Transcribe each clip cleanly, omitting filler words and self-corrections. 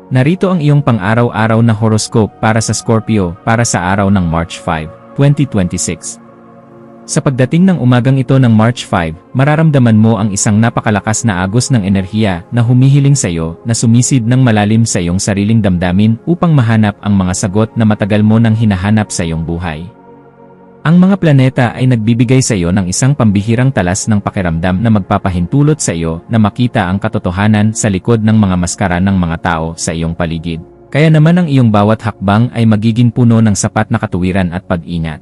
Narito ang iyong pang-araw-araw na horoscope para sa Scorpio para sa araw ng March 5, 2026. Sa pagdating ng umagang ito ng March 5, mararamdaman mo ang isang napakalakas na agos ng enerhiya na humihiling sa iyo na sumisid ng malalim sa iyong sariling damdamin upang mahanap ang mga sagot na matagal mo nang hinahanap sa iyong buhay. Ang mga planeta ay nagbibigay sa iyo ng isang pambihirang talas ng pakiramdam na magpapahintulot sa iyo na makita ang katotohanan sa likod ng mga maskara ng mga tao sa iyong paligid. Kaya naman ang iyong bawat hakbang ay magiging puno ng sapat na katuwiran at pag-ingat.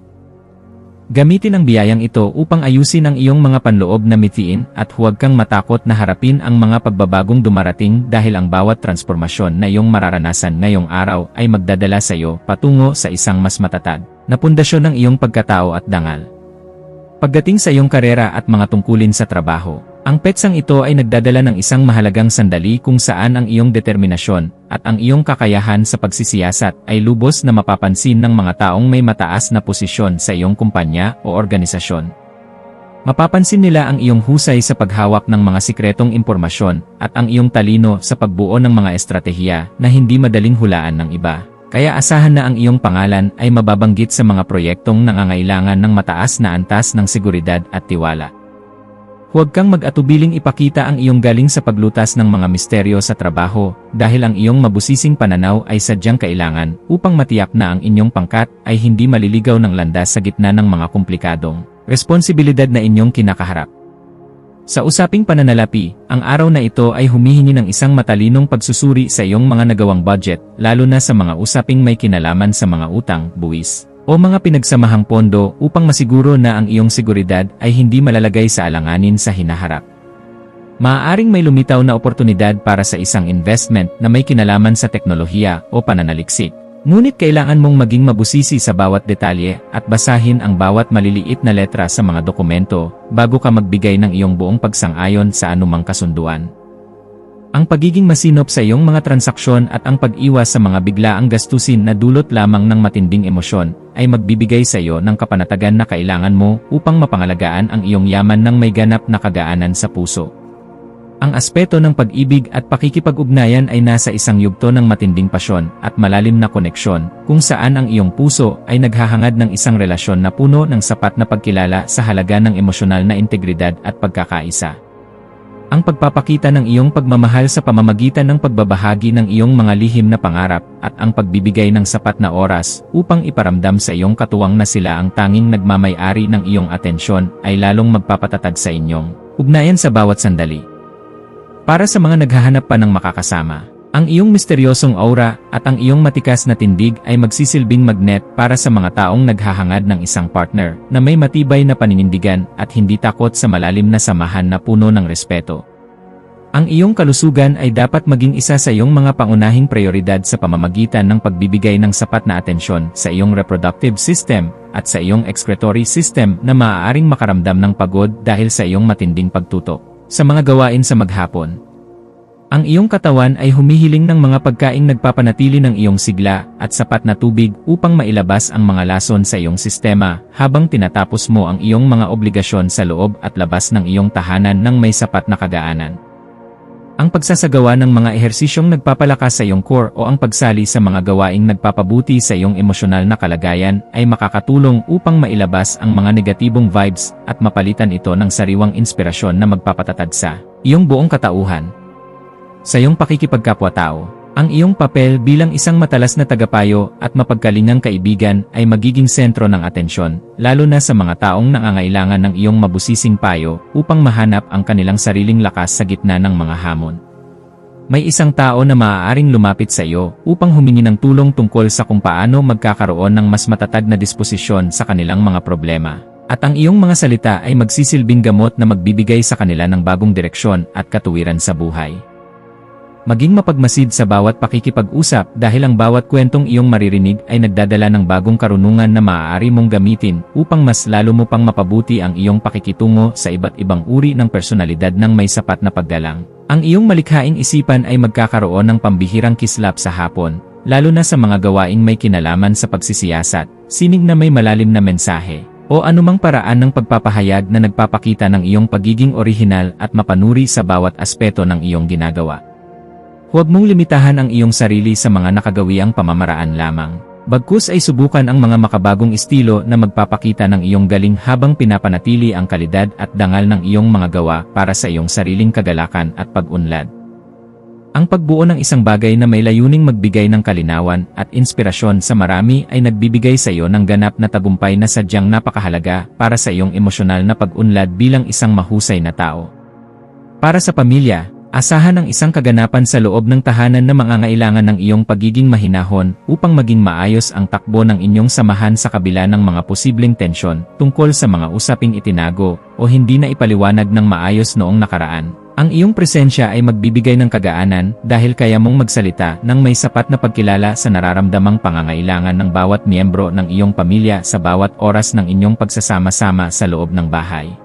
Gamitin ang biyayang ito upang ayusin ang iyong mga panloob na mithiin at huwag kang matakot na harapin ang mga pagbabagong dumarating dahil ang bawat transformasyon na iyong mararanasan ngayong araw ay magdadala sa iyo patungo sa isang mas matatag na pundasyon ng iyong pagkatao at dangal. Pagdating sa iyong karera at mga tungkulin sa trabaho, ang petsang ito ay nagdadala ng isang mahalagang sandali kung saan ang iyong determinasyon at ang iyong kakayahan sa pagsisiyasat ay lubos na mapapansin ng mga taong may mataas na posisyon sa iyong kumpanya o organisasyon. Mapapansin nila ang iyong husay sa paghawak ng mga sikretong impormasyon at ang iyong talino sa pagbuo ng mga estratehiya na hindi madaling hulaan ng iba. Kaya asahan na ang iyong pangalan ay mababanggit sa mga proyektong nangangailangan ng mataas na antas ng seguridad at tiwala. Huwag kang mag-atubiling ipakita ang iyong galing sa paglutas ng mga misteryo sa trabaho dahil ang iyong mabusising pananaw ay sadyang kailangan upang matiyak na ang inyong pangkat ay hindi maliligaw ng landas sa gitna ng mga komplikadong responsibilidad na inyong kinakaharap. Sa usaping pananalapi, ang araw na ito ay humihingi ng isang matalinong pagsusuri sa iyong mga nagawang budget, lalo na sa mga usaping may kinalaman sa mga utang, buwis, o mga pinagsamahang pondo upang masiguro na ang iyong seguridad ay hindi malalagay sa alanganin sa hinaharap. Maaaring may lumitaw na oportunidad para sa isang investment na may kinalaman sa teknolohiya o pananaliksik. Ngunit kailangan mong maging mabusisi sa bawat detalye at basahin ang bawat maliliit na letra sa mga dokumento bago ka magbigay ng iyong buong pagsang-ayon sa anumang kasunduan. Ang pagiging masinop sa iyong mga transaksyon at ang pag-iwas sa mga biglaang gastusin na dulot lamang ng matinding emosyon ay magbibigay sa iyo ng kapanatagan na kailangan mo upang mapangalagaan ang iyong yaman ng may ganap na kagaanan sa puso. Ang aspeto ng pag-ibig at pakikipag-ugnayan ay nasa isang yugto ng matinding pasyon at malalim na koneksyon, kung saan ang iyong puso ay naghahangad ng isang relasyon na puno ng sapat na pagkilala sa halaga ng emosyonal na integridad at pagkakaisa. Ang pagpapakita ng iyong pagmamahal sa pamamagitan ng pagbabahagi ng iyong mga lihim na pangarap at ang pagbibigay ng sapat na oras upang iparamdam sa iyong katuwang na sila ang tanging nagmamay-ari ng iyong atensyon ay lalong magpapatatag sa inyong ugnayan sa bawat sandali. Para sa mga naghahanap pa ng makakasama, ang iyong misteryosong aura at ang iyong matikas na tindig ay magsisilbing magnet para sa mga taong naghahangad ng isang partner na may matibay na paninindigan at hindi takot sa malalim na samahan na puno ng respeto. Ang iyong kalusugan ay dapat maging isa sa iyong mga pangunahing prioridad sa pamamagitan ng pagbibigay ng sapat na atensyon sa iyong reproductive system at sa iyong excretory system na maaaring makaramdam ng pagod dahil sa iyong matinding pagtutok sa mga gawain sa maghapon. Ang iyong katawan ay humihiling ng mga pagkaing nagpapanatili ng iyong sigla at sapat na tubig upang mailabas ang mga lason sa iyong sistema habang tinatapos mo ang iyong mga obligasyon sa loob at labas ng iyong tahanan ng may sapat na kagaanan. Ang pagsasagawa ng mga ehersisyong nagpapalakas sa iyong core o ang pagsali sa mga gawaing nagpapabuti sa iyong emosyonal na kalagayan ay makakatulong upang mailabas ang mga negatibong vibes at mapalitan ito ng sariwang inspirasyon na magpapatatag sa iyong buong katauhan. Sa iyong pakikipagkapwa-tao, ang iyong papel bilang isang matalas na tagapayo at mapagkalingang kaibigan ay magiging sentro ng atensyon, lalo na sa mga taong nangangailangan ng iyong mabusising payo upang mahanap ang kanilang sariling lakas sa gitna ng mga hamon. May isang tao na maaaring lumapit sa iyo upang humingi ng tulong tungkol sa kung paano magkakaroon ng mas matatag na disposisyon sa kanilang mga problema. At ang iyong mga salita ay magsisilbing gamot na magbibigay sa kanila ng bagong direksyon at katuwiran sa buhay. Maging mapagmasid sa bawat pakikipag-usap dahil ang bawat kwentong iyong maririnig ay nagdadala ng bagong karunungan na maaari mong gamitin upang mas lalo mo pang mapabuti ang iyong pakikitungo sa iba't ibang uri ng personalidad ng may sapat na paggalang. Ang iyong malikhaing isipan ay magkakaroon ng pambihirang kislap sa hapon, lalo na sa mga gawaing may kinalaman sa pagsisiyasat, sining na may malalim na mensahe, o anumang paraan ng pagpapahayag na nagpapakita ng iyong pagiging orihinal at mapanuri sa bawat aspeto ng iyong ginagawa. Huwag mong limitahan ang iyong sarili sa mga nakagawiang pamamaraan lamang. Bagkus ay subukan ang mga makabagong estilo na magpapakita ng iyong galing habang pinapanatili ang kalidad at dangal ng iyong mga gawa para sa iyong sariling kagalakan at pag-unlad. Ang pagbuo ng isang bagay na may layuning magbigay ng kalinawan at inspirasyon sa marami ay nagbibigay sa iyo ng ganap na tagumpay na sadyang napakahalaga para sa iyong emosyonal na pag-unlad bilang isang mahusay na tao. Para sa pamilya, asahan ang isang kaganapan sa loob ng tahanan na mangangailangan ng iyong pagiging mahinahon upang maging maayos ang takbo ng inyong samahan sa kabila ng mga posibleng tensyon tungkol sa mga usaping itinago o hindi na ipaliwanag ng maayos noong nakaraan. Ang iyong presensya ay magbibigay ng kagaanan dahil kaya mong magsalita ng may sapat na pagkilala sa nararamdamang pangangailangan ng bawat miyembro ng iyong pamilya sa bawat oras ng inyong pagsasama-sama sa loob ng bahay.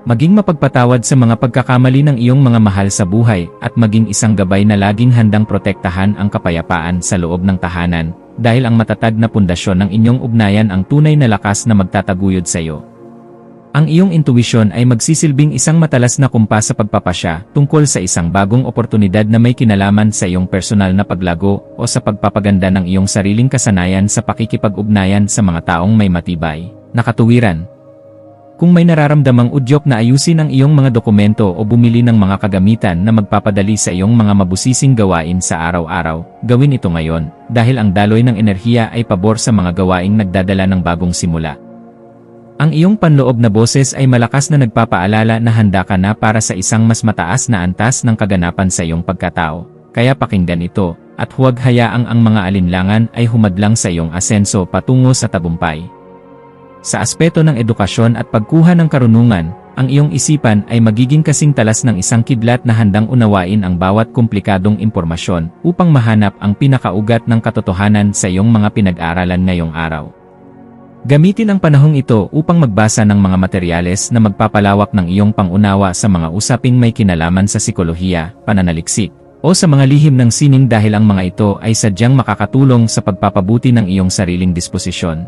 Maging mapagpatawad sa mga pagkakamali ng iyong mga mahal sa buhay at maging isang gabay na laging handang protektahan ang kapayapaan sa loob ng tahanan dahil ang matatag na pundasyon ng inyong ugnayan ang tunay na lakas na magtataguyod sa iyo. Ang iyong intuwisyon ay magsisilbing isang matalas na kumpas sa pagpapasya tungkol sa isang bagong oportunidad na may kinalaman sa iyong personal na paglago o sa pagpapaganda ng iyong sariling kasanayan sa pakikipag-ugnayan sa mga taong may matibay na katuwiran. Kung may nararamdamang udyok na ayusin ang iyong mga dokumento o bumili ng mga kagamitan na magpapadali sa iyong mga mabusising gawain sa araw-araw, gawin ito ngayon dahil ang daloy ng enerhiya ay pabor sa mga gawaing nagdadala ng bagong simula. Ang iyong panloob na boses ay malakas na nagpapaalala na handa ka na para sa isang mas mataas na antas ng kaganapan sa iyong pagkatao, kaya pakinggan ito, at huwag hayaang ang mga alinlangan ay humadlang sa iyong asenso patungo sa tagumpay. Sa aspeto ng edukasyon at pagkuha ng karunungan, ang iyong isipan ay magiging kasing talas ng isang kidlat na handang unawain ang bawat komplikadong impormasyon upang mahanap ang pinakaugat ng katotohanan sa iyong mga pinag-aralan ngayong araw. Gamitin ang panahong ito upang magbasa ng mga materyales na magpapalawak ng iyong pangunawa sa mga usaping may kinalaman sa psikolohiya, pananaliksik, o sa mga lihim ng sining dahil ang mga ito ay sadyang makakatulong sa pagpapabuti ng iyong sariling disposisyon.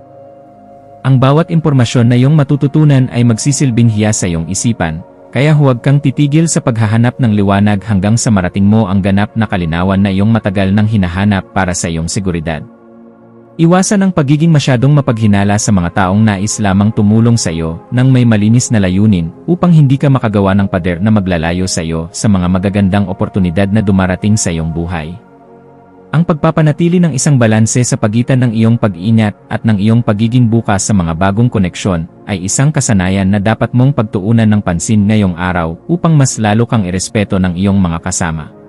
Ang bawat impormasyon na iyong matututunan ay magsisilbing hiyas sa iyong isipan, kaya huwag kang titigil sa paghahanap ng liwanag hanggang sa marating mo ang ganap na kalinawan na iyong matagal nang hinahanap para sa iyong seguridad. Iwasan ang pagiging masyadong mapaghinala sa mga taong nais lamang tumulong sa iyo nang may malinis na layunin upang hindi ka makagawa ng pader na maglalayo sa iyo sa mga magagandang oportunidad na dumarating sa iyong buhay. Ang pagpapanatili ng isang balanse sa pagitan ng iyong pag-ingat at ng iyong pagiging bukas sa mga bagong koneksyon ay isang kasanayan na dapat mong pagtuunan ng pansin ngayong araw upang mas lalo kang irespeto ng iyong mga kasama.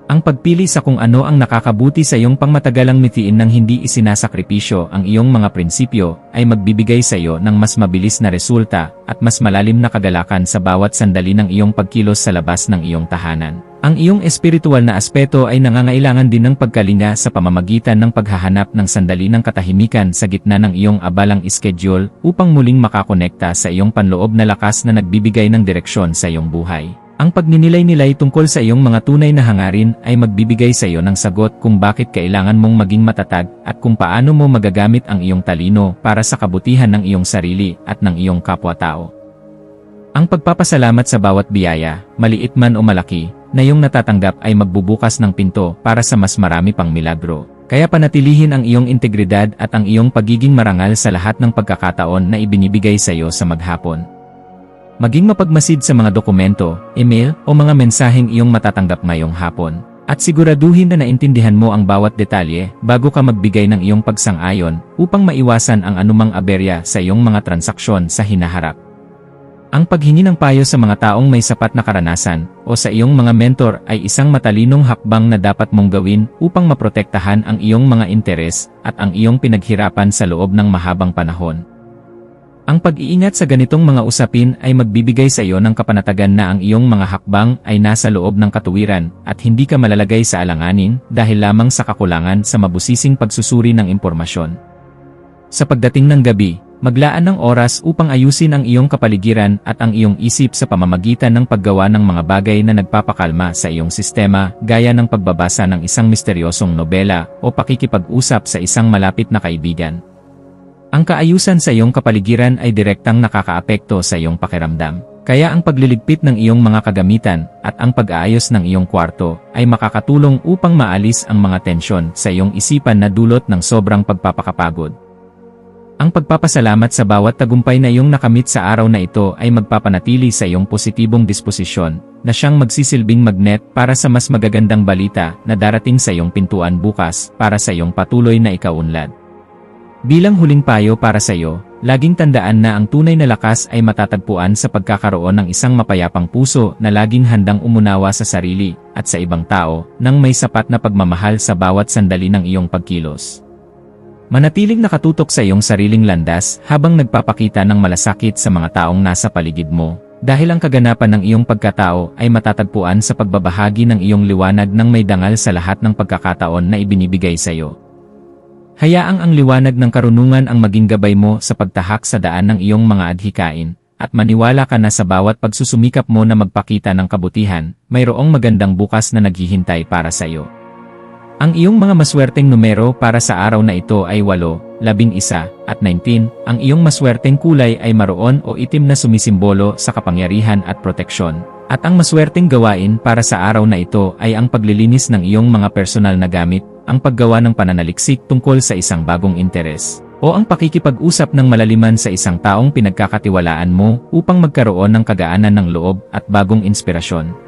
Ang pagpili sa kung ano ang nakakabuti sa iyong pangmatagalang mitiin ng hindi isinasakripisyo ang iyong mga prinsipyo ay magbibigay sa iyo ng mas mabilis na resulta at mas malalim na kagalakan sa bawat sandali ng iyong pagkilos sa labas ng iyong tahanan. Ang iyong espiritual na aspeto ay nangangailangan din ng pagkalinga sa pamamagitan ng paghahanap ng sandali ng katahimikan sa gitna ng iyong abalang schedule upang muling makakonekta sa iyong panloob na lakas na nagbibigay ng direksyon sa iyong buhay. Ang pagninilay-nilay tungkol sa iyong mga tunay na hangarin ay magbibigay sa iyo ng sagot kung bakit kailangan mong maging matatag at kung paano mo magagamit ang iyong talino para sa kabutihan ng iyong sarili at ng iyong kapwa-tao. Ang pagpapasalamat sa bawat biyaya, maliit man o malaki, na iyong natatanggap ay magbubukas ng pinto para sa mas marami pang milagro. Kaya panatilihin ang iyong integridad at ang iyong pagiging marangal sa lahat ng pagkakataon na ibinibigay sa iyo sa maghapon. Maging mapagmasid sa mga dokumento, email, o mga mensaheng iyong matatanggap ngayong hapon. At siguraduhin na naintindihan mo ang bawat detalye bago ka magbigay ng iyong pagsang-ayon upang maiwasan ang anumang aberya sa iyong mga transaksyon sa hinaharap. Ang paghingi ng payo sa mga taong may sapat na karanasan o sa iyong mga mentor ay isang matalinong hakbang na dapat mong gawin upang maprotektahan ang iyong mga interes at ang iyong pinaghirapan sa loob ng mahabang panahon. Ang pag-iingat sa ganitong mga usapin ay magbibigay sa iyo ng kapanatagan na ang iyong mga hakbang ay nasa loob ng katuwiran at hindi ka malalagay sa alanganin dahil lamang sa kakulangan sa mabusising pagsusuri ng impormasyon. Sa pagdating ng gabi, maglaan ng oras upang ayusin ang iyong kapaligiran at ang iyong isip sa pamamagitan ng paggawa ng mga bagay na nagpapakalma sa iyong sistema gaya ng pagbabasa ng isang misteryosong nobela o pakikipag-usap sa isang malapit na kaibigan. Ang kaayusan sa iyong kapaligiran ay direktang nakakaapekto sa iyong pakiramdam. Kaya ang pagliligpit ng iyong mga kagamitan at ang pag-aayos ng iyong kwarto ay makakatulong upang maalis ang mga tensyon sa iyong isipan na dulot ng sobrang pagpapakapagod. Ang pagpapasalamat sa bawat tagumpay na iyong nakamit sa araw na ito ay magpapanatili sa iyong positibong disposisyon na siyang magsisilbing magnet para sa mas magagandang balita na darating sa iyong pintuan bukas para sa iyong patuloy na ikaunlad. Bilang huling payo para sa iyo, laging tandaan na ang tunay na lakas ay matatagpuan sa pagkakaroon ng isang mapayapang puso na laging handang umunawa sa sarili at sa ibang tao nang may sapat na pagmamahal sa bawat sandali ng iyong pagkilos. Manatiling nakatutok sa iyong sariling landas habang nagpapakita ng malasakit sa mga taong nasa paligid mo, dahil ang kaganapan ng iyong pagkatao ay matatagpuan sa pagbabahagi ng iyong liwanag ng may dangal sa lahat ng pagkakataon na ibinibigay sa iyo. Hayaang ang liwanag ng karunungan ang maging gabay mo sa pagtahak sa daan ng iyong mga adhikain, at maniwala ka na sa bawat pagsusumikap mo na magpakita ng kabutihan, mayroong magandang bukas na naghihintay para sa iyo. Ang iyong mga maswerteng numero para sa araw na ito ay 8, 11, at 19. Ang iyong maswerteng kulay ay maroon o itim na sumisimbolo sa kapangyarihan at proteksyon. At ang maswerteng gawain para sa araw na ito ay ang paglilinis ng iyong mga personal na gamit, ang paggawa ng pananaliksik tungkol sa isang bagong interes, o ang pakikipag-usap ng malaliman sa isang taong pinagkakatiwalaan mo upang magkaroon ng kagaanan ng loob at bagong inspirasyon.